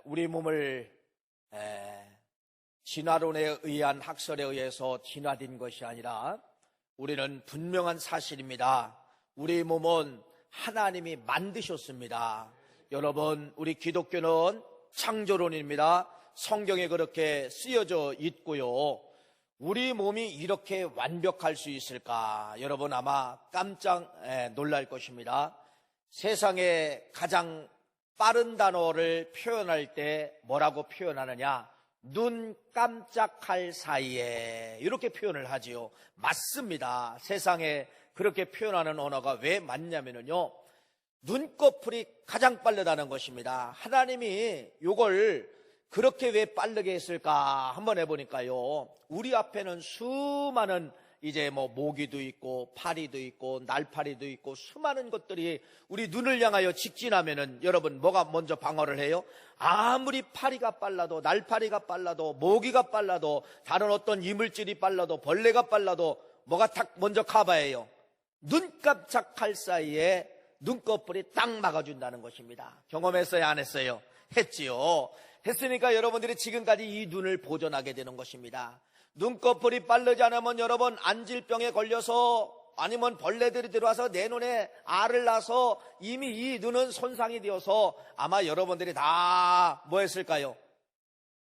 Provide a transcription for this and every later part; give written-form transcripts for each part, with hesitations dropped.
우리 몸을 진화론에 의한 학설에 의해서 진화된 것이 아니라 우리는 분명한 사실입니다. 우리 몸은 하나님이 만드셨습니다. 여러분, 우리 기독교는 창조론입니다. 성경에 그렇게 쓰여져 있고요. 우리 몸이 이렇게 완벽할 수 있을까? 여러분 아마 깜짝 놀랄 것입니다. 세상에 가장 빠른 단어를 표현할 때 뭐라고 표현하느냐? 눈 깜짝할 사이에, 이렇게 표현을 하지요. 맞습니다. 세상에 그렇게 표현하는 언어가 왜 맞냐면요, 눈꺼풀이 가장 빠르다는 것입니다. 하나님이 이걸 그렇게 왜 빠르게 했을까 한번 해보니까요, 우리 앞에는 수많은 이제 모기도 있고 파리도 있고 날파리도 있고 수많은 것들이 우리 눈을 향하여 직진하면은 여러분 뭐가 먼저 방어를 해요? 아무리 파리가 빨라도, 날파리가 빨라도, 모기가 빨라도, 다른 어떤 이물질이 빨라도, 벌레가 빨라도 뭐가 딱 먼저 커버해요? 눈 깜짝할 사이에 눈꺼풀이 딱 막아준다는 것입니다. 경험했어요, 안 했어요? 했지요. 했으니까 여러분들이 지금까지 이 눈을 보존하게 되는 것입니다. 눈꺼풀이 빠르지 않으면 여러분 안질병에 걸려서, 아니면 벌레들이 들어와서 내 눈에 알을 낳아서 이미 이 눈은 손상이 되어서 아마 여러분들이 다 뭐 했을까요?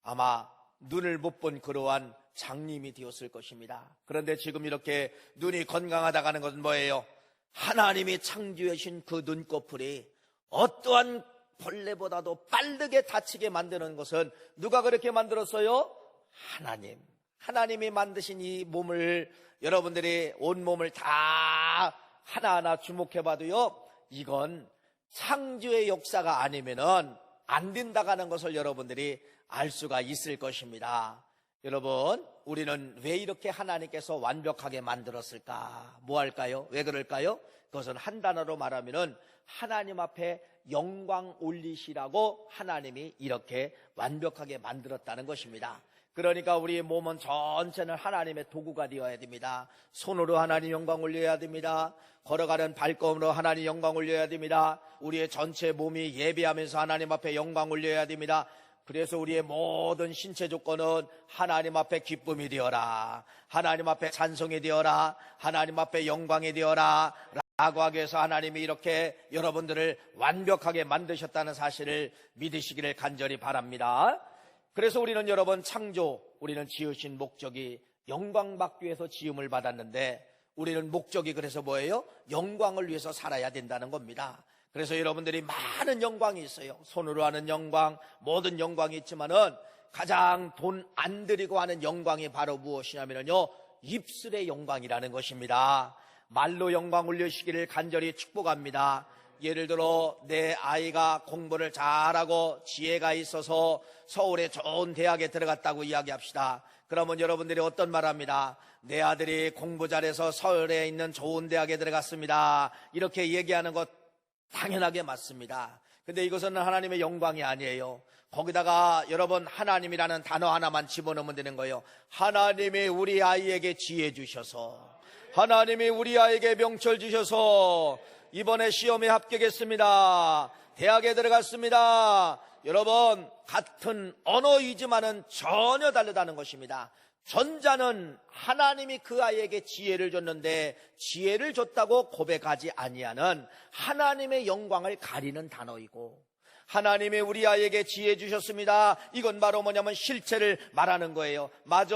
아마 눈을 못 본 그러한 장님이 되었을 것입니다. 그런데 지금 이렇게 눈이 건강하다고 하는 것은 뭐예요? 하나님이 창조하신 그 눈꺼풀이 어떠한 벌레보다도 빠르게 닫히게 만드는 것은 누가 그렇게 만들었어요? 하나님. 하나님이 만드신 이 몸을, 여러분들이 온몸을 다 하나하나 주목해봐도요, 이건 창조의 역사가 아니면은 안 된다고 하는 것을 여러분들이 알 수가 있을 것입니다. 여러분, 우리는 왜 이렇게 하나님께서 완벽하게 만들었을까? 뭐 할까요? 왜 그럴까요? 그것은 한 단어로 말하면은 하나님 앞에 영광 올리시라고 하나님이 이렇게 완벽하게 만들었다는 것입니다. 그러니까 우리의 몸은 전체는 하나님의 도구가 되어야 됩니다. 손으로 하나님 영광 올려야 됩니다. 걸어가는 발걸음으로 하나님 영광 올려야 됩니다. 우리의 전체 몸이 예배하면서 하나님 앞에 영광 올려야 됩니다. 그래서 우리의 모든 신체 조건은 하나님 앞에 기쁨이 되어라, 하나님 앞에 찬송이 되어라, 하나님 앞에 영광이 되어라 라고 하기 위해서 하나님이 이렇게 여러분들을 완벽하게 만드셨다는 사실을 믿으시기를 간절히 바랍니다. 그래서 우리는 여러분 우리는 지으신 목적이 영광받기 위해서 지음을 받았는데, 우리는 목적이 그래서 뭐예요? 영광을 위해서 살아야 된다는 겁니다. 그래서 여러분들이 많은 영광이 있어요. 손으로 하는 영광, 모든 영광이 있지만은 가장 돈 안 들이고 하는 영광이 바로 무엇이냐면요, 입술의 영광이라는 것입니다. 말로 영광 올리시기를 간절히 축복합니다. 예를 들어 내 아이가 공부를 잘하고 지혜가 있어서 서울의 좋은 대학에 들어갔다고 이야기합시다. 그러면 여러분들이 어떤 말 합니다? 내 아들이 공부 잘해서 서울에 있는 좋은 대학에 들어갔습니다. 이렇게 얘기하는 것 당연하게 맞습니다. 근데 이것은 하나님의 영광이 아니에요. 거기다가 여러분 하나님이라는 단어 하나만 집어넣으면 되는 거예요. 하나님이 우리 아이에게 지혜 주셔서, 하나님이 우리 아이에게 명철 주셔서 이번에 시험에 합격했습니다. 대학에 들어갔습니다. 여러분, 같은 언어이지만은 전혀 다르다는 것입니다. 전자는 하나님이 그 아이에게 지혜를 줬는데, 지혜를 줬다고 고백하지 아니하는 하나님의 영광을 가리는 단어이고, 하나님이 우리 아이에게 지혜 주셨습니다. 이건 바로 뭐냐면 실체를 말하는 거예요. 맞아,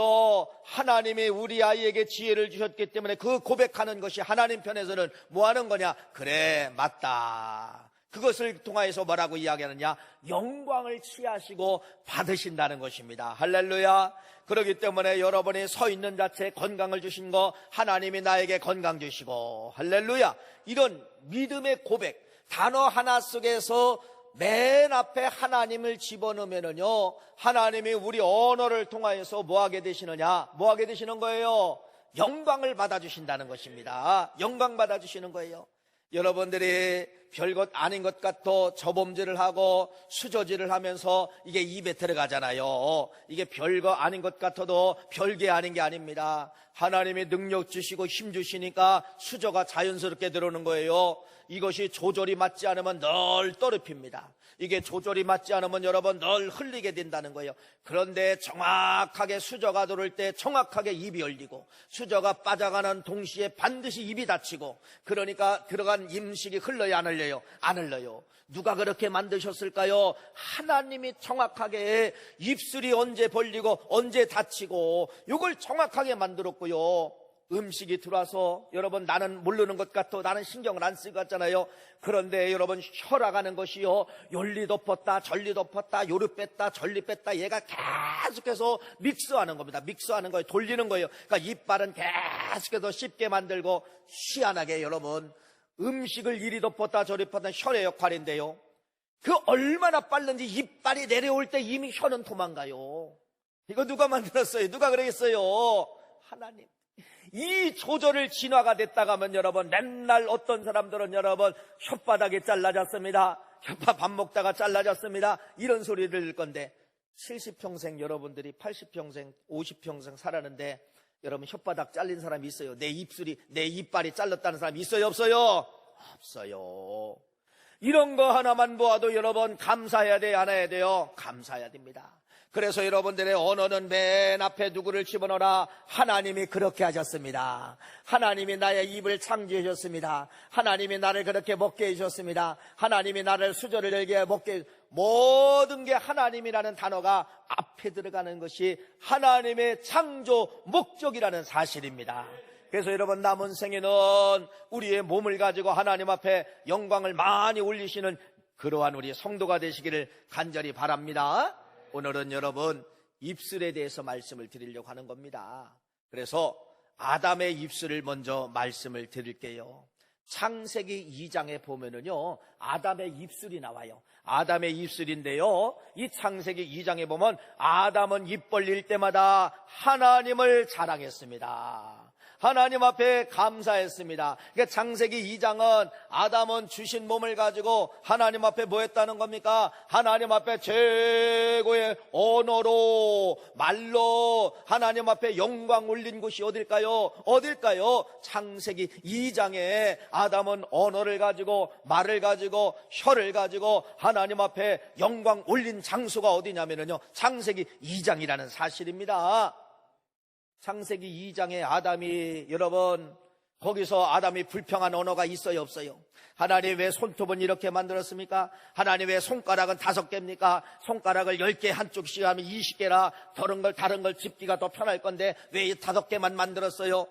하나님이 우리 아이에게 지혜를 주셨기 때문에 그 고백하는 것이 하나님 편에서는 뭐 하는 거냐? 그래, 맞다. 그것을 통하여서 뭐라고 이야기하느냐? 영광을 취하시고 받으신다는 것입니다. 할렐루야. 그렇기 때문에 여러분이 서 있는 자체에 건강을 주신 거, 하나님이 나에게 건강 주시고, 할렐루야. 이런 믿음의 고백, 단어 하나 속에서 맨 앞에 하나님을 집어넣으면은요, 하나님이 우리 언어를 통하여서 뭐하게 되시느냐? 뭐하게 되시는 거예요? 영광을 받아주신다는 것입니다. 영광 받아주시는 거예요. 여러분들이 별것 아닌 것 같아 저범죄를 하고 수저질을 하면서 이게 입에 들어가잖아요. 이게 별거 아닌 것 같아도 별게 아닌 게 아닙니다. 하나님이 능력 주시고 힘 주시니까 수저가 자연스럽게 들어오는 거예요. 이것이 조절이 맞지 않으면 늘 떨어집니다. 이게 조절이 맞지 않으면 여러분 늘 흘리게 된다는 거예요. 그런데 정확하게 수저가 들어올 때 정확하게 입이 열리고, 수저가 빠져가는 동시에 반드시 입이 닫히고, 그러니까 들어간 음식이 흘러요, 안 흘려요? 안 흘러요. 누가 그렇게 만드셨을까요? 하나님이 정확하게 입술이 언제 벌리고 언제 닫히고 이걸 정확하게 만들었고요. 음식이 들어와서 여러분 나는 모르는 것 같아, 나는 신경을 안 쓸 것 같잖아요. 그런데 여러분 혈압하는 것이요, 열리 덮었다 절리 덮었다, 요리 뺐다 절리 뺐다, 얘가 계속해서 믹스하는 겁니다. 믹스하는 거예요. 돌리는 거예요. 그러니까 이빨은 계속해서 씹게 만들고, 희한하게 여러분 음식을 이리 덮었다 저리 덮었다 혈의 역할인데요, 그 얼마나 빠른지 이빨이 내려올 때 이미 혀는 도망가요. 이거 누가 만들었어요? 누가 그러겠어요? 하나님. 이 조절을 진화가 됐다가 하면 여러분, 맨날 어떤 사람들은 여러분 혓바닥이 잘라졌습니다, 혓바 밥 먹다가 잘라졌습니다, 이런 소리를 들을 건데, 70평생 여러분들이 80평생 50평생 살았는데 여러분 혓바닥 잘린 사람이 있어요? 내 이빨이 잘렸다는 사람이 있어요, 없어요? 없어요. 이런 거 하나만 보아도 여러분 감사해야 돼요, 안 해야 돼요? 감사해야 됩니다. 그래서 여러분들의 언어는 맨 앞에 누구를 집어넣어라? 하나님이 그렇게 하셨습니다. 하나님이 나의 입을 창조해 주셨습니다. 하나님이 나를 그렇게 먹게 해주셨습니다. 하나님이 나를 수저를 열게 먹게, 모든 게 하나님이라는 단어가 앞에 들어가는 것이 하나님의 창조 목적이라는 사실입니다. 그래서 여러분 남은 생에는 우리의 몸을 가지고 하나님 앞에 영광을 많이 올리시는 그러한 우리 성도가 되시기를 간절히 바랍니다. 오늘은 여러분 입술에 대해서 말씀을 드리려고 하는 겁니다. 그래서 아담의 입술을 먼저 말씀을 드릴게요. 창세기 2장에 보면은요, 아담의 입술이 나와요. 아담의 입술인데요, 이 창세기 2장에 보면 아담은 입 벌릴 때마다 하나님을 자랑했습니다. 하나님 앞에 감사했습니다. 그러니까 창세기 2장은 아담은 주신 몸을 가지고 하나님 앞에 뭐 했다는 겁니까? 하나님 앞에 최고의 언어로, 말로 하나님 앞에 영광 올린 곳이 어딜까요? 어딜까요? 창세기 2장에 아담은 언어를 가지고, 말을 가지고, 혀를 가지고 하나님 앞에 영광 올린 장소가 어디냐면요, 창세기 2장이라는 사실입니다. 창세기 2장에 아담이, 여러분 거기서 아담이 불평한 언어가 있어요, 없어요? 하나님 왜 손톱은 이렇게 만들었습니까? 하나님 왜 손가락은 5개입니까? 손가락을 10개 한쪽씩 하면 20개라 다른 걸 집기가 더 편할 건데 왜 5개만 만들었어요?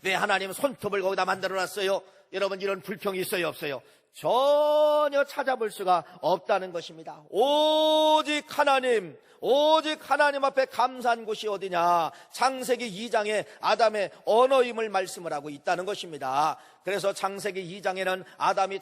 왜 하나님은 손톱을 거기다 만들어놨어요? 여러분 이런 불평이 있어요, 없어요? 전혀 찾아볼 수가 없다는 것입니다. 오직 하나님 앞에 감사한 곳이 어디냐? 창세기 2장에 아담의 언어임을 말씀을 하고 있다는 것입니다. 그래서 창세기 2장에는 아담이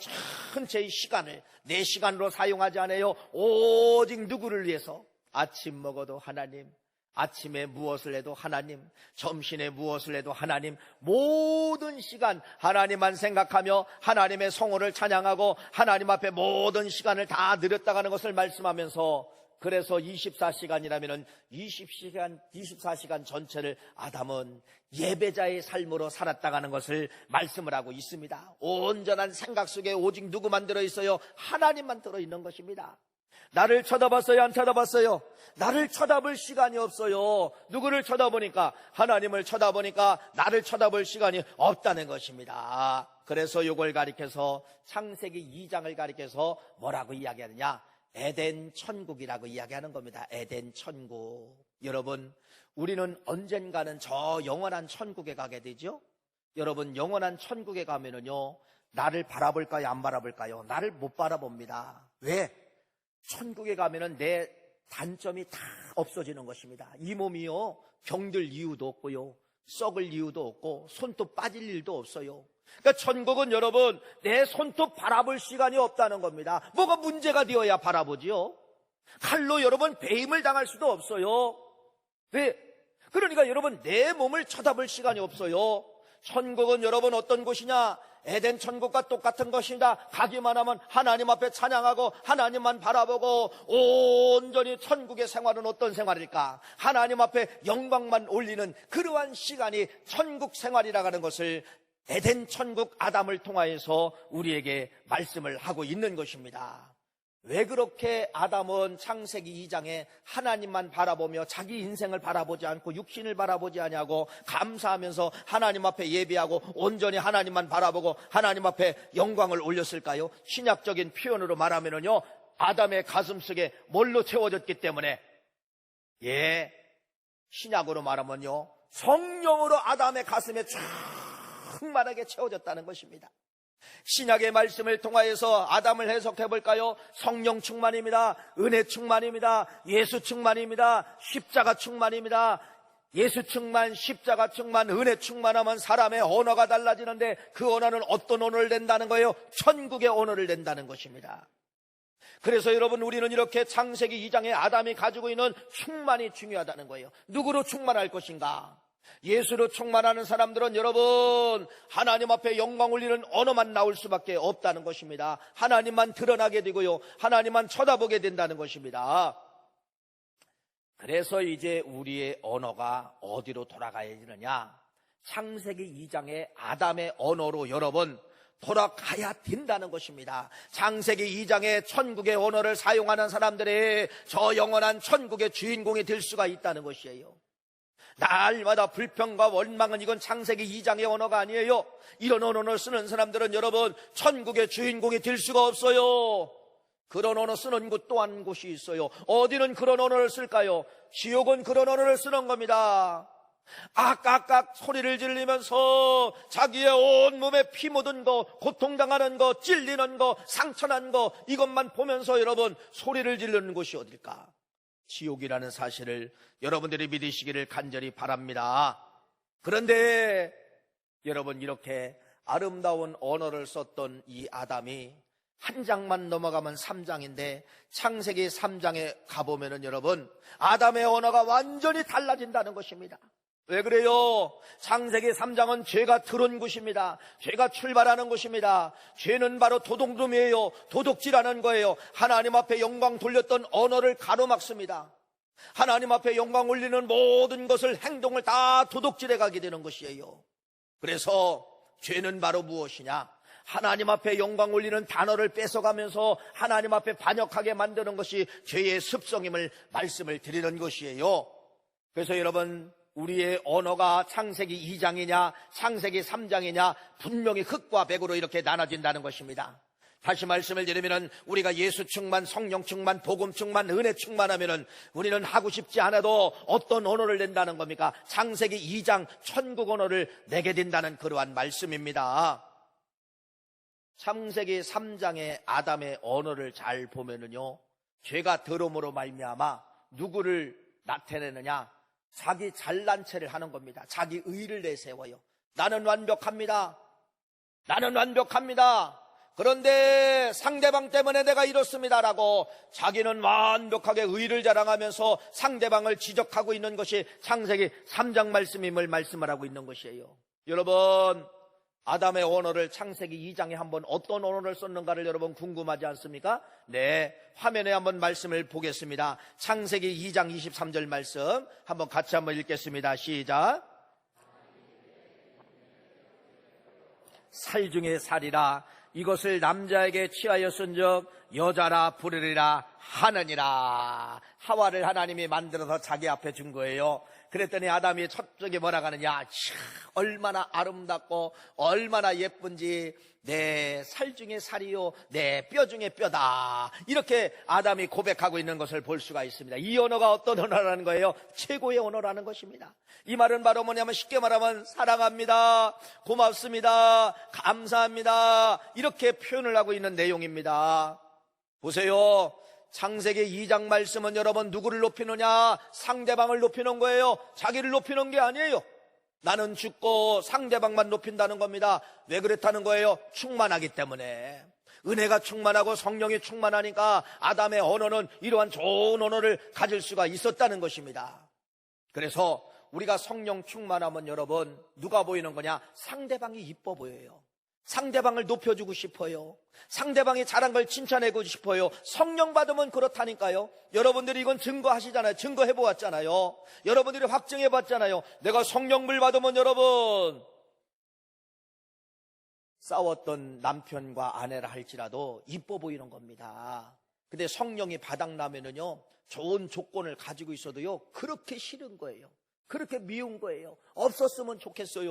전체의 시간을 내 시간으로 사용하지 않아요. 오직 누구를 위해서? 아침 먹어도 하나님, 아침에 무엇을 해도 하나님, 점심에 무엇을 해도 하나님, 모든 시간 하나님만 생각하며 하나님의 성호를 찬양하고 하나님 앞에 모든 시간을 다 드렸다가는 것을 말씀하면서, 그래서 24시간이라면 24시간 전체를 아담은 예배자의 삶으로 살았다가는 것을 말씀을 하고 있습니다. 온전한 생각 속에 오직 누구만 들어있어요? 하나님만 들어있는 것입니다. 나를 쳐다봤어요, 안 쳐다봤어요? 나를 쳐다볼 시간이 없어요. 누구를 쳐다보니까? 하나님을 쳐다보니까 나를 쳐다볼 시간이 없다는 것입니다. 그래서 이걸 가리켜서 창세기 2장을 가리켜서 뭐라고 이야기하느냐? 에덴 천국이라고 이야기하는 겁니다. 에덴 천국. 여러분, 우리는 언젠가는 저 영원한 천국에 가게 되죠? 여러분, 영원한 천국에 가면은요, 나를 바라볼까요, 안 바라볼까요? 나를 못 바라봅니다. 왜? 천국에 가면은 내 단점이 다 없어지는 것입니다. 이 몸이요, 병들 이유도 없고요, 썩을 이유도 없고, 손톱 빠질 일도 없어요. 그러니까 천국은 여러분 내 손톱 바라볼 시간이 없다는 겁니다. 뭐가 문제가 되어야 바라보지요? 칼로 여러분 배임을 당할 수도 없어요. 왜? 그러니까 여러분 내 몸을 쳐다볼 시간이 없어요. 천국은 여러분 어떤 곳이냐? 에덴 천국과 똑같은 것입니다. 가기만 하면 하나님 앞에 찬양하고 하나님만 바라보고, 온전히 천국의 생활은 어떤 생활일까? 하나님 앞에 영광만 올리는 그러한 시간이 천국 생활이라고 하는 것을 에덴 천국 아담을 통하여서 우리에게 말씀을 하고 있는 것입니다. 왜 그렇게 아담은 창세기 2장에 하나님만 바라보며 자기 인생을 바라보지 않고 육신을 바라보지 아니하고 감사하면서 하나님 앞에 예배하고 온전히 하나님만 바라보고 하나님 앞에 영광을 올렸을까요? 신약적인 표현으로 말하면요, 아담의 가슴속에 뭘로 채워졌기 때문에, 신약으로 말하면요, 성령으로 아담의 가슴에 충만하게 채워졌다는 것입니다. 신약의 말씀을 통하여서 아담을 해석해 볼까요? 성령 충만입니다. 은혜 충만입니다. 예수 충만입니다. 십자가 충만입니다. 예수 충만, 십자가 충만, 은혜 충만하면 사람의 언어가 달라지는데 그 언어는 어떤 언어를 낸다는 거예요? 천국의 언어를 낸다는 것입니다. 그래서 여러분, 우리는 이렇게 창세기 2장에 아담이 가지고 있는 충만이 중요하다는 거예요. 누구로 충만할 것인가? 예수로 충만하는 사람들은 여러분, 하나님 앞에 영광 올리는 언어만 나올 수밖에 없다는 것입니다. 하나님만 드러나게 되고요, 하나님만 쳐다보게 된다는 것입니다. 그래서 이제 우리의 언어가 어디로 돌아가야 되느냐? 창세기 2장의 아담의 언어로 여러분 돌아가야 된다는 것입니다. 창세기 2장의 천국의 언어를 사용하는 사람들이 저 영원한 천국의 주인공이 될 수가 있다는 것이에요. 날마다 불평과 원망은 이건 창세기 2장의 언어가 아니에요. 이런 언어를 쓰는 사람들은 여러분 천국의 주인공이 될 수가 없어요. 그런 언어 쓰는 곳 또한 곳이 있어요. 어디는 그런 언어를 쓸까요? 지옥은 그런 언어를 쓰는 겁니다. 악악악 소리를 지르면서 자기의 온몸에 피 묻은 거, 고통당하는 거, 찔리는 거, 상처난 거, 이것만 보면서 여러분 소리를 지르는 곳이 어딜까? 지옥이라는 사실을 여러분들이 믿으시기를 간절히 바랍니다. 그런데 여러분, 이렇게 아름다운 언어를 썼던 이 아담이 한 장만 넘어가면 3장인데 창세기 3장에 가보면은 여러분 아담의 언어가 완전히 달라진다는 것입니다. 왜 그래요? 창세기 3장은 죄가 들어온 곳입니다. 죄가 출발하는 곳입니다. 죄는 바로 도둑놈이에요. 도둑질하는 거예요. 하나님 앞에 영광 돌렸던 언어를 가로막습니다. 하나님 앞에 영광 올리는 모든 것을, 행동을 다 도둑질해 가게 되는 것이에요. 그래서 죄는 바로 무엇이냐? 하나님 앞에 영광 올리는 단어를 뺏어가면서 하나님 앞에 반역하게 만드는 것이 죄의 습성임을 말씀을 드리는 것이에요. 그래서 여러분, 우리의 언어가 창세기 2장이냐 창세기 3장이냐 분명히 흙과 백으로 이렇게 나눠진다는 것입니다. 다시 말씀을 드리면 우리가 예수 충만, 성령 충만, 복음 충만, 은혜 충만하면 우리는 하고 싶지 않아도 어떤 언어를 낸다는 겁니까? 창세기 2장 천국 언어를 내게 된다는 그러한 말씀입니다. 창세기 3장의 아담의 언어를 잘 보면은요, 죄가 더러움으로 말미암아 누구를 나타내느냐? 자기 잘난 체를 하는 겁니다. 자기 의를 내세워요. 나는 완벽합니다. 나는 완벽합니다. 그런데 상대방 때문에 내가 이렇습니다라고 자기는 완벽하게 의를 자랑하면서 상대방을 지적하고 있는 것이 창세기 3장 말씀임을 말씀을 하고 있는 것이에요. 여러분, 아담의 언어를 창세기 2장에 한번 어떤 언어를 썼는가를 여러분 궁금하지 않습니까? 네, 화면에 한번 말씀을 보겠습니다. 창세기 2장 23절 말씀 한번 같이 한번 읽겠습니다. 시작. 살 중에 살이라 이것을 남자에게 취하여 쓴즉 여자라 부르리라 하느니라. 하와를 하나님이 만들어서 자기 앞에 준 거예요. 그랬더니 아담이 첫쪽에 뭐라고 하느냐? 얼마나 아름답고 얼마나 예쁜지, 내 살 중에 살이요 내 뼈 중에 뼈다, 이렇게 아담이 고백하고 있는 것을 볼 수가 있습니다. 이 언어가 어떤 언어라는 거예요? 최고의 언어라는 것입니다. 이 말은 바로 뭐냐면 쉽게 말하면 사랑합니다, 고맙습니다, 감사합니다, 이렇게 표현을 하고 있는 내용입니다. 보세요. 창세기 2장 말씀은 여러분 누구를 높이느냐? 상대방을 높이는 거예요. 자기를 높이는 게 아니에요. 나는 죽고 상대방만 높인다는 겁니다. 왜 그렇다는 거예요? 충만하기 때문에. 은혜가 충만하고 성령이 충만하니까 아담의 언어는 이러한 좋은 언어를 가질 수가 있었다는 것입니다. 그래서 우리가 성령 충만하면 여러분 누가 보이는 거냐? 상대방이 이뻐 보여요. 상대방을 높여주고 싶어요. 상대방이 잘한 걸 칭찬해주고 싶어요. 성령 받으면 그렇다니까요. 여러분들이 이건 증거하시잖아요. 증거해보았잖아요. 여러분들이 확증해봤잖아요. 내가 성령물 받으면 여러분 싸웠던 남편과 아내라 할지라도 이뻐 보이는 겁니다. 근데 성령이 바닥나면은요, 좋은 조건을 가지고 있어도요, 그렇게 싫은 거예요. 그렇게 미운 거예요. 없었으면 좋겠어요.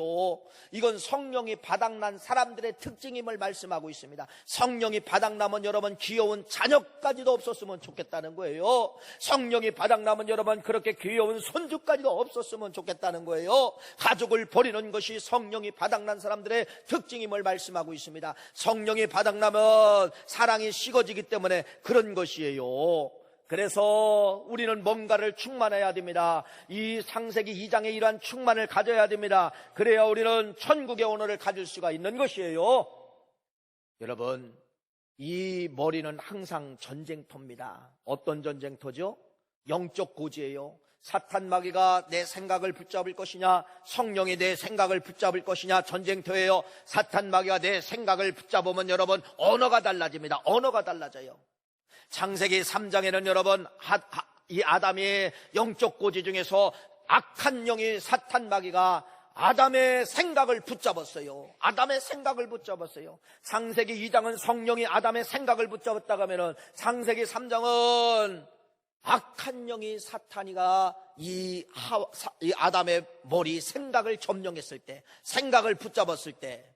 이건 성령이 바닥난 사람들의 특징임을 말씀하고 있습니다. 성령이 바닥나면 여러분 귀여운 자녀까지도 없었으면 좋겠다는 거예요. 성령이 바닥나면 여러분 그렇게 귀여운 손주까지도 없었으면 좋겠다는 거예요. 가족을 버리는 것이 성령이 바닥난 사람들의 특징임을 말씀하고 있습니다. 성령이 바닥나면 사랑이 식어지기 때문에 그런 것이에요. 그래서 우리는 뭔가를 충만해야 됩니다. 이 창세기 2장의 이러한 충만을 가져야 됩니다. 그래야 우리는 천국의 언어를 가질 수가 있는 것이에요. 여러분, 이 머리는 항상 전쟁터입니다. 어떤 전쟁터죠? 영적 고지예요. 사탄 마귀가 내 생각을 붙잡을 것이냐, 성령이 내 생각을 붙잡을 것이냐, 전쟁터예요. 사탄 마귀가 내 생각을 붙잡으면 여러분 언어가 달라집니다. 언어가 달라져요. 창세기 3장에는 여러분 이 아담의 영적 고지 중에서 악한 영이 사탄 마귀가 아담의 생각을 붙잡았어요. 아담의 생각을 붙잡았어요. 창세기 2장은 성령이 아담의 생각을 붙잡았다고 하면은 창세기 3장은 악한 영이 사탄이가 이 아담의 머리 생각을 점령했을 때, 생각을 붙잡았을 때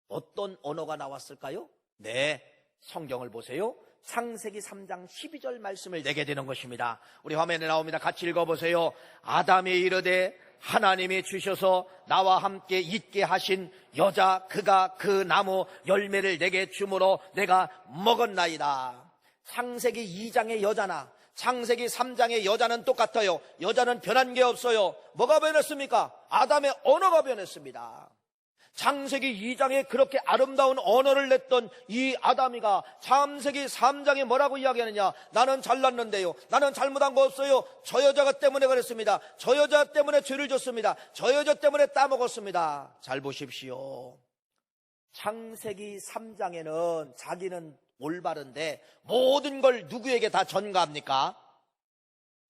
어떤 언어가 나왔을까요? 네, 성경을 보세요. 창세기 3장 12절 말씀을 내게 되는 것입니다. 우리 화면에 나옵니다. 같이 읽어보세요. 아담이 이르되 하나님이 주셔서 나와 함께 있게 하신 여자 그가 그 나무 열매를 내게 주므로 내가 먹었나이다. 창세기 2장의 여자나 창세기 3장의 여자는 똑같아요. 여자는 변한 게 없어요. 뭐가 변했습니까? 아담의 언어가 변했습니다. 창세기 2장에 그렇게 아름다운 언어를 냈던 이 아담이가 창세기 3장에 뭐라고 이야기하느냐? 나는 잘났는데요, 나는 잘못한 거 없어요. 저 여자가 때문에 그랬습니다. 저 여자 때문에 죄를 졌습니다. 저 여자 때문에 따먹었습니다. 잘 보십시오. 창세기 3장에는 자기는 올바른데 모든 걸 누구에게 다 전가합니까?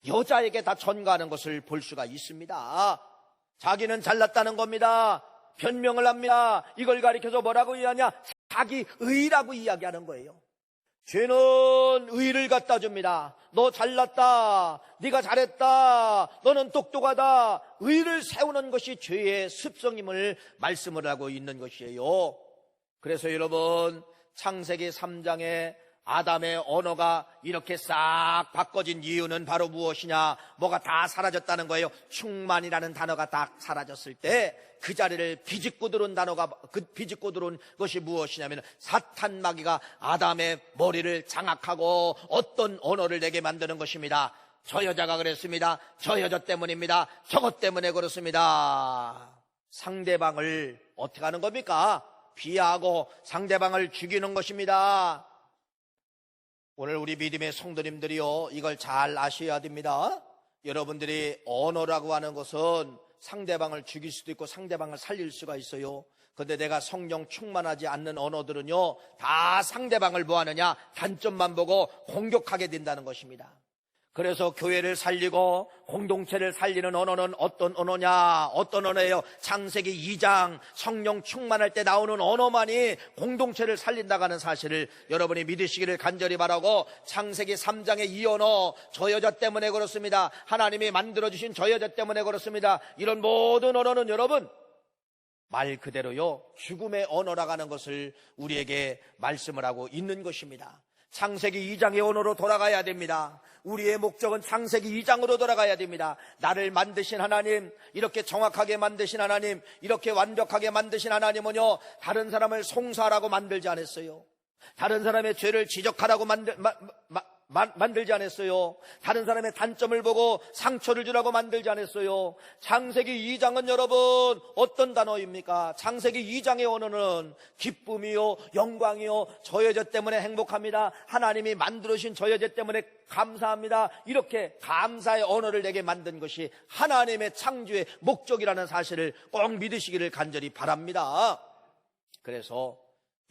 여자에게 다 전가하는 것을 볼 수가 있습니다. 자기는 잘났다는 겁니다. 변명을 합니다. 이걸 가리켜서 뭐라고 이야기하냐? 자기 의라고 이야기하는 거예요. 죄는 의를 갖다 줍니다. 너 잘났다, 네가 잘했다, 너는 똑똑하다. 의를 세우는 것이 죄의 습성임을 말씀을 하고 있는 것이에요. 그래서 여러분, 창세기 3장에 아담의 언어가 이렇게 싹 바꿔진 이유는 바로 무엇이냐? 뭐가 다 사라졌다는 거예요. 충만이라는 단어가 딱 사라졌을 때 그 자리를 비집고 들어온 단어가, 비집고 들어온 것이 무엇이냐면 사탄 마귀가 아담의 머리를 장악하고 어떤 언어를 내게 만드는 것입니다. 저 여자가 그랬습니다. 저 여자 때문입니다. 저것 때문에 그렇습니다. 상대방을 어떻게 하는 겁니까? 비하하고 상대방을 죽이는 것입니다. 오늘 우리 믿음의 성도님들이요, 이걸 잘 아셔야 됩니다. 여러분들이 언어라고 하는 것은 상대방을 죽일 수도 있고 상대방을 살릴 수가 있어요. 그런데 내가 성령 충만하지 않는 언어들은요, 다 상대방을 뭐하느냐? 단점만 보고 공격하게 된다는 것입니다. 그래서 교회를 살리고 공동체를 살리는 언어는 어떤 언어냐? 어떤 언어예요? 창세기 2장 성령 충만할 때 나오는 언어만이 공동체를 살린다고 하는 사실을 여러분이 믿으시기를 간절히 바라고, 창세기 3장의 이 언어, 저 여자 때문에 그렇습니다, 하나님이 만들어주신 저 여자 때문에 그렇습니다, 이런 모든 언어는 여러분 말 그대로요, 죽음의 언어라고 하는 것을 우리에게 말씀을 하고 있는 것입니다. 창세기 2장의 언어로 돌아가야 됩니다. 우리의 목적은 창세기 2장으로 돌아가야 됩니다. 나를 만드신 하나님, 이렇게 정확하게 만드신 하나님, 이렇게 완벽하게 만드신 하나님은요, 다른 사람을 송사하라고 만들지 않았어요. 다른 사람의 죄를 지적하라고 만들지 않았어요. 다른 사람의 단점을 보고 상처를 주라고 만들지 않았어요. 창세기 2장은 여러분 어떤 단어입니까? 창세기 2장의 언어는 기쁨이요, 영광이요, 저 여자 때문에 행복합니다, 하나님이 만들어주신 저 여자 때문에 감사합니다, 이렇게 감사의 언어를 내게 만든 것이 하나님의 창조의 목적이라는 사실을 꼭 믿으시기를 간절히 바랍니다. 그래서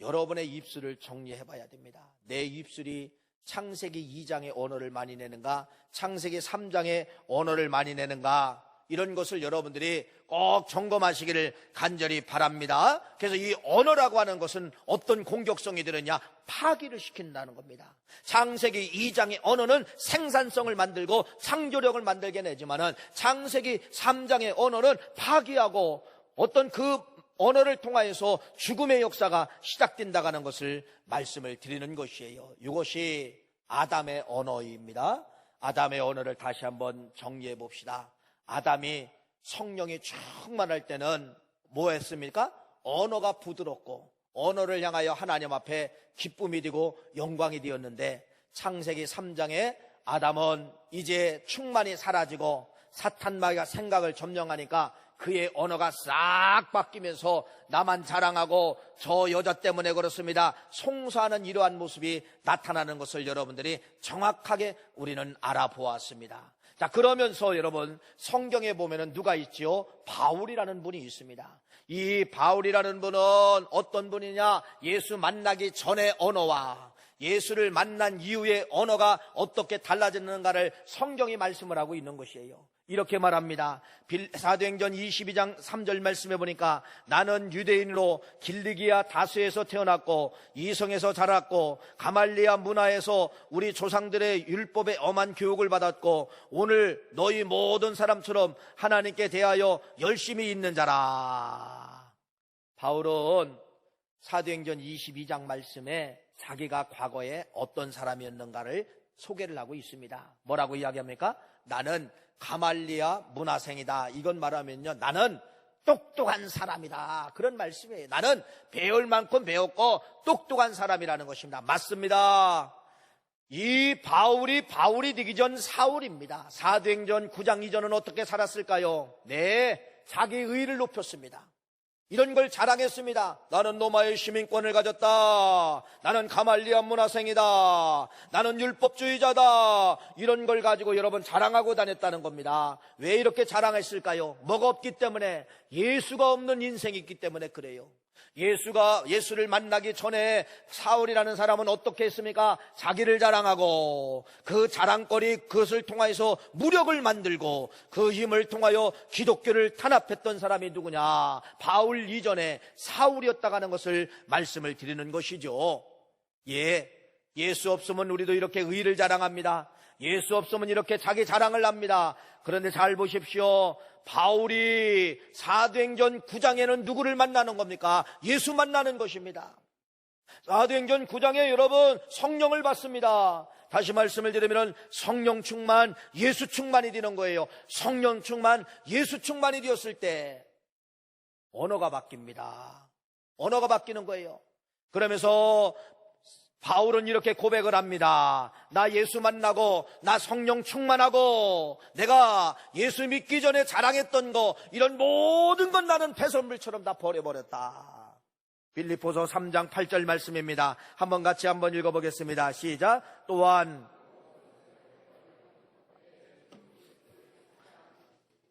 여러분의 입술을 정리해 봐야 됩니다. 내 입술이 창세기 2장의 언어를 많이 내는가, 창세기 3장의 언어를 많이 내는가, 이런 것을 여러분들이 꼭 점검하시기를 간절히 바랍니다. 그래서 이 언어라고 하는 것은 어떤 공격성이 들었냐? 파기를 시킨다는 겁니다. 창세기 2장의 언어는 생산성을 만들고 창조력을 만들게 내지만은 창세기 3장의 언어는 파기하고 어떤 그 언어를 통하여서 죽음의 역사가 시작된다는 것을 말씀을 드리는 것이에요. 이것이 아담의 언어입니다. 아담의 언어를 다시 한번 정리해 봅시다. 아담이 성령이 충만할 때는 뭐 했습니까? 언어가 부드럽고 언어를 향하여 하나님 앞에 기쁨이 되고 영광이 되었는데 창세기 3장에 아담은 이제 충만이 사라지고 사탄마귀가 생각을 점령하니까 그의 언어가 싹 바뀌면서 나만 자랑하고 저 여자 때문에 그렇습니다, 송사하는 이러한 모습이 나타나는 것을 여러분들이 정확하게 우리는 알아보았습니다. 자, 그러면서 여러분 성경에 보면은 누가 있지요? 바울이라는 분이 있습니다. 이 바울이라는 분은 어떤 분이냐? 예수 만나기 전의 언어와 예수를 만난 이후의 언어가 어떻게 달라졌는가를 성경이 말씀을 하고 있는 것이에요. 이렇게 말합니다. 사도행전 22장 3절 말씀해 보니까 나는 유대인으로 길리기아 다스에서 태어났고 이성에서 자랐고 가말리아 문화에서 우리 조상들의 율법에 엄한 교육을 받았고 오늘 너희 모든 사람처럼 하나님께 대하여 열심히 있는 자라. 바울은 사도행전 22장 말씀에 자기가 과거에 어떤 사람이었는가를 소개를 하고 있습니다. 뭐라고 이야기합니까? 나는 가말리아 문화생이다. 이건 말하면요, 나는 똑똑한 사람이다. 그런 말씀이에요. 나는 배울 만큼 배웠고 똑똑한 사람이라는 것입니다. 맞습니다. 이 바울이 되기 전 사울입니다. 사도행전 9장 이전은 어떻게 살았을까요? 네, 자기 의를 높였습니다. 이런 걸 자랑했습니다. 나는 로마의 시민권을 가졌다. 나는 가말리아 문화생이다. 나는 율법주의자다. 이런 걸 가지고 여러분 자랑하고 다녔다는 겁니다. 왜 이렇게 자랑했을까요? 뭐가 없기 때문에, 예수가 없는 인생이 있기 때문에 그래요. 예수를 만나기 전에 사울이라는 사람은 어떻게 했습니까? 자기를 자랑하고 그 자랑거리, 그것을 통하여서 무력을 만들고 그 힘을 통하여 기독교를 탄압했던 사람이 누구냐? 바울 이전에 사울이었다고 하는 것을 말씀을 드리는 것이죠. 예수 없으면 우리도 이렇게 의를 자랑합니다. 예수 없으면 이렇게 자기 자랑을 합니다. 그런데 잘 보십시오. 바울이 사도행전 9장에는 누구를 만나는 겁니까? 예수 만나는 것입니다. 사도행전 9장에 여러분 성령을 받습니다. 다시 말씀을 드리면 성령 충만, 예수 충만이 되는 거예요. 성령 충만, 예수 충만이 되었을 때 언어가 바뀝니다. 언어가 바뀌는 거예요. 그러면서 바울은 이렇게 고백을 합니다. 나 예수 만나고 나 성령 충만하고 내가 예수 믿기 전에 자랑했던 거, 이런 모든 건 나는 폐선물처럼 다 버려버렸다. 빌립보서 3장 8절 말씀입니다. 한번 같이 한번 읽어보겠습니다. 시작. 또한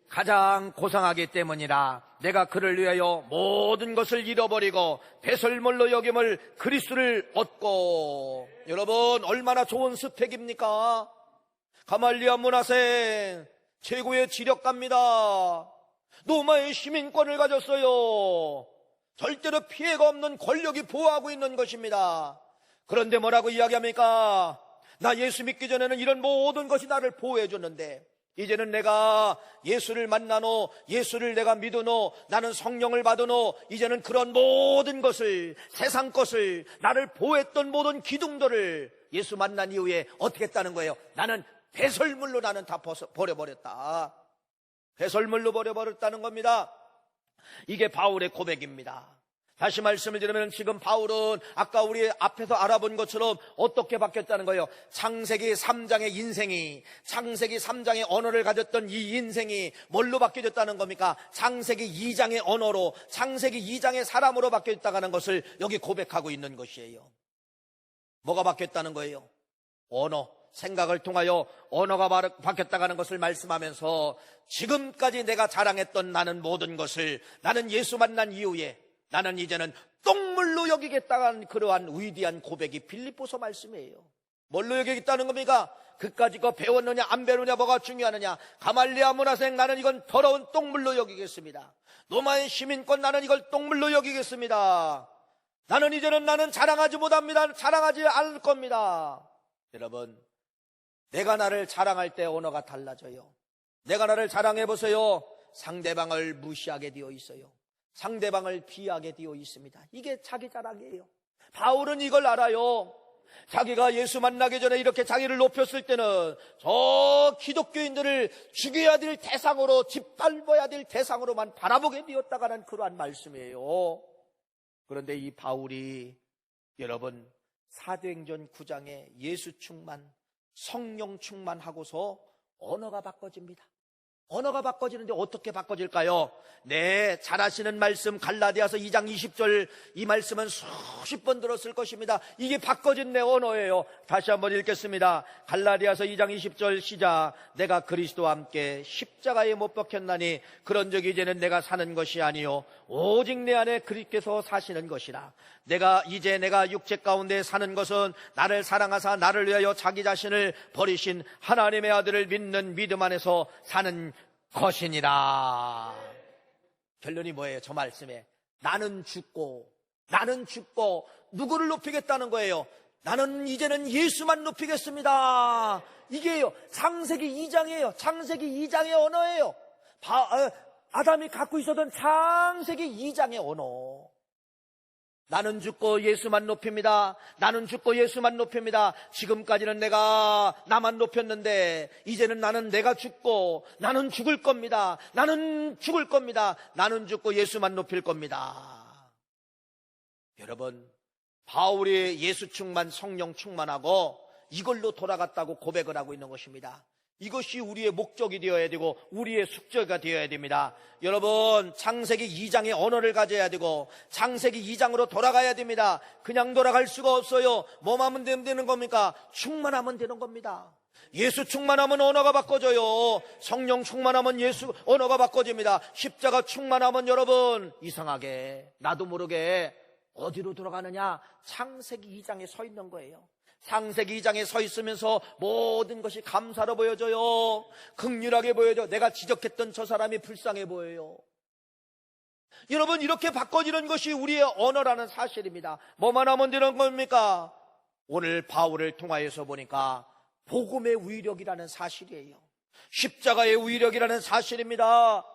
가장 고상하기 때문이라 내가 그를 위하여 모든 것을 잃어버리고 배설물로 여김을 그리스도를 얻고. 여러분 얼마나 좋은 스펙입니까? 가말리아 문화생, 최고의 지력가입니다. 로마의 시민권을 가졌어요. 절대로 피해가 없는 권력이 보호하고 있는 것입니다. 그런데 뭐라고 이야기합니까? 나 예수 믿기 전에는 이런 모든 것이 나를 보호해 줬는데 이제는 내가 예수를 만나노, 예수를 내가 믿으노, 나는 성령을 받으노, 이제는 그런 모든 것을, 세상 것을, 나를 보호했던 모든 기둥들을 예수 만난 이후에 어떻게 했다는 거예요? 나는 배설물로 나는 다 버려버렸다. 배설물로 버려버렸다는 겁니다. 이게 바울의 고백입니다. 다시 말씀을 드리면 지금 바울은 아까 우리 앞에서 알아본 것처럼 어떻게 바뀌었다는 거예요? 창세기 3장의 인생이, 창세기 3장의 언어를 가졌던 이 인생이 뭘로 바뀌어졌다는 겁니까? 창세기 2장의 언어로, 창세기 2장의 사람으로 바뀌었다는 것을 여기 고백하고 있는 것이에요. 뭐가 바뀌었다는 거예요? 언어, 생각을 통하여 언어가 바뀌었다는 것을 말씀하면서 지금까지 내가 자랑했던 나는 모든 것을, 나는 예수 만난 이후에 나는 이제는 똥물로 여기겠다는 그러한 위대한 고백이 빌립보서 말씀이에요. 뭘로 여기겠다는 겁니까? 그까짓 거 배웠느냐 안 배웠느냐 뭐가 중요하느냐. 가말리아 문화생 나는 이건 더러운 똥물로 여기겠습니다. 로마의 시민권 나는 이걸 똥물로 여기겠습니다. 나는 이제는 나는 자랑하지 못합니다. 자랑하지 않을 겁니다. 여러분, 내가 나를 자랑할 때 언어가 달라져요. 내가 나를 자랑해보세요. 상대방을 무시하게 되어 있어요. 상대방을 비하게 되어 있습니다. 이게 자기 자랑이에요. 바울은 이걸 알아요. 자기가 예수 만나기 전에 이렇게 자기를 높였을 때는 저 기독교인들을 죽여야 될 대상으로, 짓밟아야 될 대상으로만 바라보게 되었다가는 그러한 말씀이에요. 그런데 이 바울이 여러분 사도행전 9장에 예수 충만, 성령 충만하고서 언어가 바꿔집니다. 언어가 바꿔지는데 어떻게 바꿔질까요? 네, 잘 아시는 말씀 갈라디아서 2장 20절, 이 말씀은 수십 번 들었을 것입니다. 이게 바꿔진 내 언어예요. 다시 한번 읽겠습니다. 갈라디아서 2장 20절 시작. 내가 그리스도와 함께 십자가에 못 박혔나니 그런즉 이제는 내가 사는 것이 아니요 오직 내 안에 그리스도께서 사시는 것이라. 내가 육체 가운데 사는 것은 나를 사랑하사 나를 위하여 자기 자신을 버리신 하나님의 아들을 믿는 믿음 안에서 사는 것이니라. 결론이 뭐예요? 저 말씀에 나는 죽고 누구를 높이겠다는 거예요? 나는 이제는 예수만 높이겠습니다. 이게요 창세기 2장이에요. 창세기 2장의 언어예요. 아담이 갖고 있었던 창세기 2장의 언어. 나는 죽고 예수만 높입니다. 나는 죽고 예수만 높입니다. 지금까지는 내가 나만 높였는데 이제는 나는 내가 죽고 나는 죽을 겁니다. 나는 죽을 겁니다. 나는 죽고 예수만 높일 겁니다. 여러분, 바울이 예수 충만, 성령 충만하고 이걸로 돌아갔다고 고백을 하고 있는 것입니다. 이것이 우리의 목적이 되어야 되고 우리의 숙제가 되어야 됩니다. 여러분, 창세기 2장의 언어를 가져야 되고 창세기 2장으로 돌아가야 됩니다. 그냥 돌아갈 수가 없어요. 뭐만 하면 되는 겁니까? 충만하면 되는 겁니다. 예수 충만하면 언어가 바꿔져요. 성령 충만하면 예수 언어가 바꿔집니다. 십자가 충만하면 여러분 이상하게 나도 모르게 어디로 돌아가느냐? 창세기 2장에 서 있는 거예요. 창세기 2장에 서 있으면서 모든 것이 감사로 보여져요. 긍휼하게 보여져. 내가 지적했던 저 사람이 불쌍해 보여요. 여러분, 이렇게 바꿔지는 것이 우리의 언어라는 사실입니다. 뭐만 하면 되는 겁니까? 오늘 바울을 통하여서 보니까 복음의 위력이라는 사실이에요. 십자가의 위력이라는 사실입니다.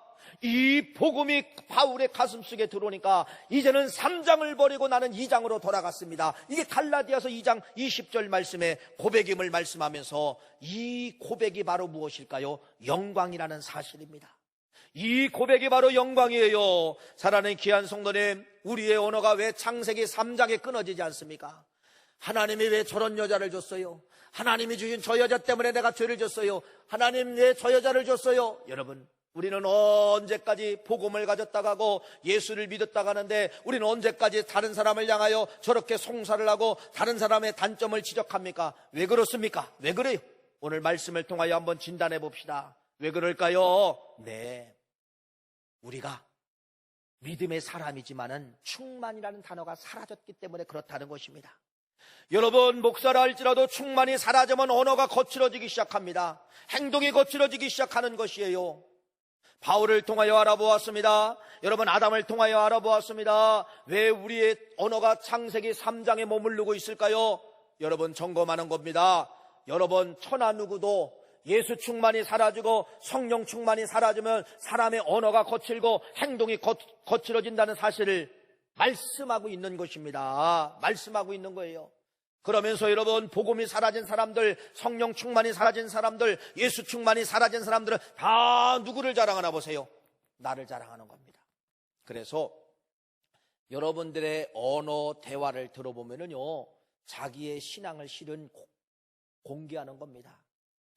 이 복음이 바울의 가슴속에 들어오니까 이제는 3장을 버리고 나는 2장으로 돌아갔습니다. 이게 갈라디아서 2장 20절 말씀에 고백임을 말씀하면서 이 고백이 바로 무엇일까요? 영광이라는 사실입니다. 이 고백이 바로 영광이에요. 사랑하는 귀한 성도님, 우리의 언어가 왜 창세기 3장에 끊어지지 않습니까? 하나님이 왜 저런 여자를 줬어요? 하나님이 주신 저 여자 때문에 내가 죄를 졌어요. 하나님 왜 저 여자를 줬어요? 여러분, 우리는 언제까지 복음을 가졌다 가고 예수를 믿었다 가는데 우리는 언제까지 다른 사람을 향하여 저렇게 송사를 하고 다른 사람의 단점을 지적합니까? 왜 그렇습니까? 왜 그래요? 오늘 말씀을 통하여 한번 진단해 봅시다. 왜 그럴까요? 네, 우리가 믿음의 사람이지만은 충만이라는 단어가 사라졌기 때문에 그렇다는 것입니다. 여러분, 목사라 할지라도 충만이 사라지면 언어가 거칠어지기 시작합니다. 행동이 거칠어지기 시작하는 것이에요. 바울을 통하여 알아보았습니다. 여러분, 아담을 통하여 알아보았습니다. 왜 우리의 언어가 창세기 3장에 머무르고 있을까요? 여러분, 점검하는 겁니다. 여러분, 천하 누구도 예수 충만이 사라지고 성령 충만이 사라지면 사람의 언어가 거칠고 행동이 거칠어진다는 사실을 말씀하고 있는 것입니다. 말씀하고 있는 거예요. 그러면서 여러분, 복음이 사라진 사람들, 성령 충만이 사라진 사람들, 예수 충만이 사라진 사람들은 다 누구를 자랑하나 보세요. 나를 자랑하는 겁니다. 그래서 여러분들의 언어 대화를 들어보면요, 자기의 신앙을 실은 공개하는 겁니다.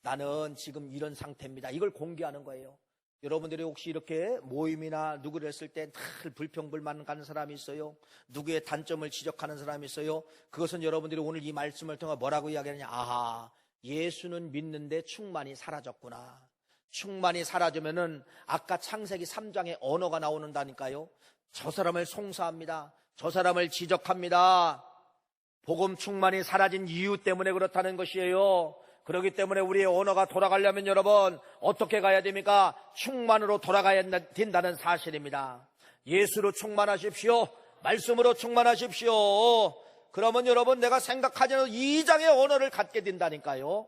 나는 지금 이런 상태입니다. 이걸 공개하는 거예요. 여러분들이 혹시 이렇게 모임이나 누구를 했을 때 늘 불평불만 가는 사람이 있어요? 누구의 단점을 지적하는 사람이 있어요? 그것은 여러분들이 오늘 이 말씀을 통해 뭐라고 이야기하느냐? 아하, 예수는 믿는데 충만이 사라졌구나. 충만이 사라지면은 아까 창세기 3장의 언어가 나오는다니까요. 저 사람을 송사합니다. 저 사람을 지적합니다. 복음 충만이 사라진 이유 때문에 그렇다는 것이에요. 그렇기 때문에 우리의 언어가 돌아가려면 여러분 어떻게 가야 됩니까? 충만으로 돌아가야 된다는 사실입니다. 예수로 충만하십시오. 말씀으로 충만하십시오. 그러면 여러분 내가 생각하지 않은 이장의 언어를 갖게 된다니까요.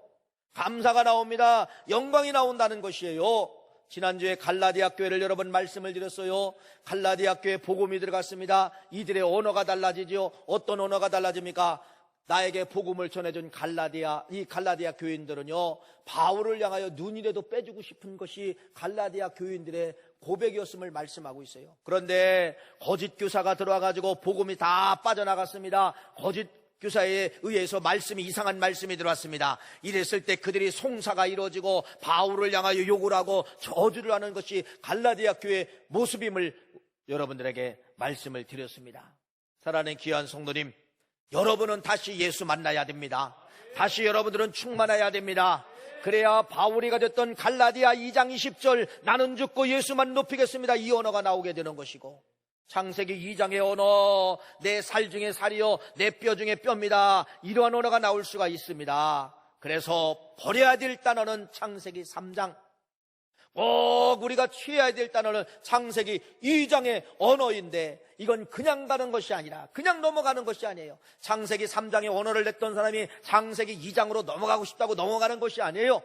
감사가 나옵니다. 영광이 나온다는 것이에요. 지난주에 갈라디아 교회를 여러분 말씀을 드렸어요. 갈라디아 교회 복음이 들어갔습니다. 이들의 언어가 달라지죠. 어떤 언어가 달라집니까? 나에게 복음을 전해준 이 갈라디아 교인들은요, 바울을 향하여 눈이라도 빼주고 싶은 것이 갈라디아 교인들의 고백이었음을 말씀하고 있어요. 그런데 거짓 교사가 들어와가지고 복음이 다 빠져나갔습니다. 거짓 교사에 의해서 이상한 말씀이 들어왔습니다. 이랬을 때 그들이 송사가 이루어지고 바울을 향하여 욕을 하고 저주를 하는 것이 갈라디아 교회의 모습임을 여러분들에게 말씀을 드렸습니다. 사랑하는 귀한 성도님, 여러분은 다시 예수 만나야 됩니다. 다시 여러분들은 충만해야 됩니다. 그래야 바울이 가졌던 갈라디아 2장 20절 나는 죽고 예수만 높이겠습니다, 이 언어가 나오게 되는 것이고, 창세기 2장의 언어, 내 살 중에 살이요 내 뼈 중에 뼈입니다, 이러한 언어가 나올 수가 있습니다. 그래서 버려야 될 단어는 창세기 3장, 꼭 우리가 취해야 될 단어는 창세기 2장의 언어인데, 이건 그냥 가는 것이 아니라 그냥 넘어가는 것이 아니에요. 창세기 3장의 언어를 냈던 사람이 창세기 2장으로 넘어가고 싶다고 넘어가는 것이 아니에요.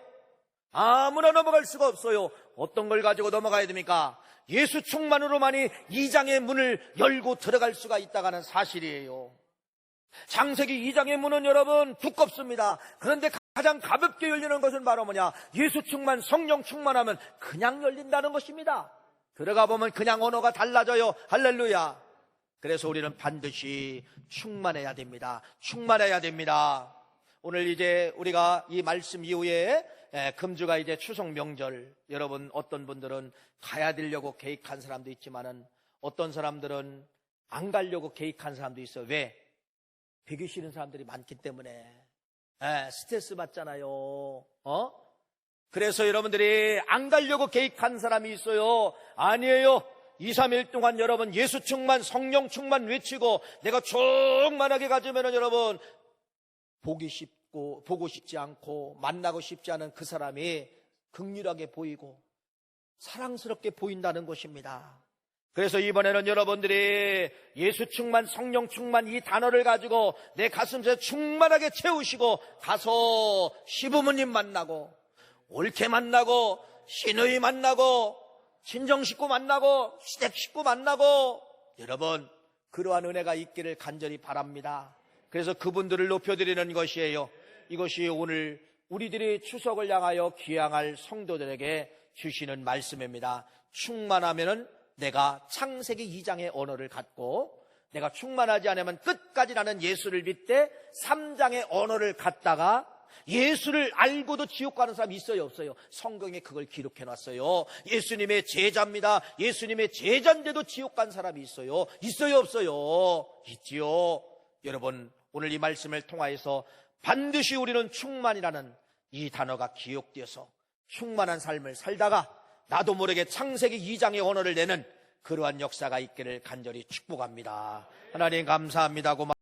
아무나 넘어갈 수가 없어요. 어떤 걸 가지고 넘어가야 됩니까? 예수 충만으로만이 2장의 문을 열고 들어갈 수가 있다는 사실이에요. 창세기 2장의 문은 여러분 두껍습니다. 그런데 가장 가볍게 열리는 것은 바로 뭐냐? 예수 충만, 성령 충만하면 그냥 열린다는 것입니다. 들어가 보면 그냥 언어가 달라져요. 할렐루야. 그래서 우리는 반드시 충만해야 됩니다. 충만해야 됩니다. 오늘 이제 우리가 이 말씀 이후에 금주가 이제 추석 명절, 여러분 어떤 분들은 가야 되려고 계획한 사람도 있지만은 어떤 사람들은 안 가려고 계획한 사람도 있어요. 왜? 되기 싫은 사람들이 많기 때문에. 스트레스 받잖아요. 그래서 여러분들이 안 가려고 계획한 사람이 있어요. 아니에요. 2, 3일 동안 여러분 예수 충만, 성령 충만 외치고 내가 충만하게 가지면은 여러분 보고 싶지 않고 만나고 싶지 않은 그 사람이 긍휼하게 보이고 사랑스럽게 보인다는 것입니다. 그래서 이번에는 여러분들이 예수 충만, 성령 충만 이 단어를 가지고 내 가슴에 충만하게 채우시고 가서 시부모님 만나고 올케 만나고 시누이 만나고 친정 식구 만나고 시댁 식구 만나고, 여러분 그러한 은혜가 있기를 간절히 바랍니다. 그래서 그분들을 높여드리는 것이에요. 이것이 오늘 우리들이 추석을 향하여 귀향할 성도들에게 주시는 말씀입니다. 충만하면은 내가 창세기 2장의 언어를 갖고, 내가 충만하지 않으면 끝까지 나는 예수를 믿되 3장의 언어를 갖다가 예수를 알고도 지옥 가는 사람이 있어요, 없어요? 성경에 그걸 기록해 놨어요. 예수님의 제자입니다. 예수님의 제자인데도 지옥 간 사람이 있어요. 있어요, 없어요? 있지요. 여러분 오늘 이 말씀을 통하여서 반드시 우리는 충만이라는 이 단어가 기억되어서 충만한 삶을 살다가 나도 모르게 창세기 2장의 언어를 내는 그러한 역사가 있기를 간절히 축복합니다. 하나님 감사합니다. 고맙습니다.